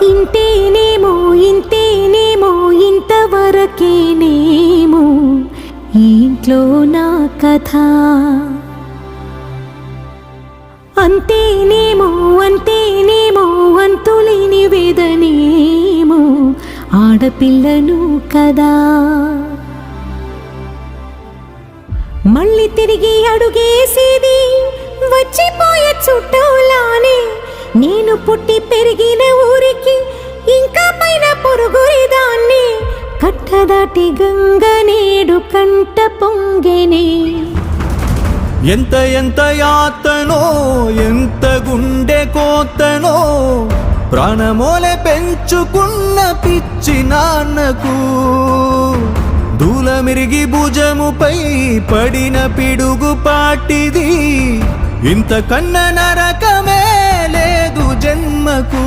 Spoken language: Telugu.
ఇంతేనేమో ఇంతేనేమో ఇంతవరకేనేమో ఈ ఇంట్లో నా కథ. అంతేనేమో అంతేనేమో అంతులేని వేదనేమో ఆడపిల్లను కదా. మళ్ళీ తిరిగి అడుగేసేది వచ్చిపోయే చుట్టూలానే. నేను పుట్టి పెరిగిన ఊరికి ఇంకా పైన పొరుగురిదాన్ని. కట్టదాటి గంగ నేడు కంట పొంగెనే. ఎంత ఎంత యాతనో ఎంత గుండె కోతనో ప్రాణమోలే పెంచుకున్న పిచ్చి నాన్నకు. దూలమిరిగి భుజముపై పడిన పిడుగు పాటిది. ఇంతకన్నా నరకమే లేదు జన్మకు.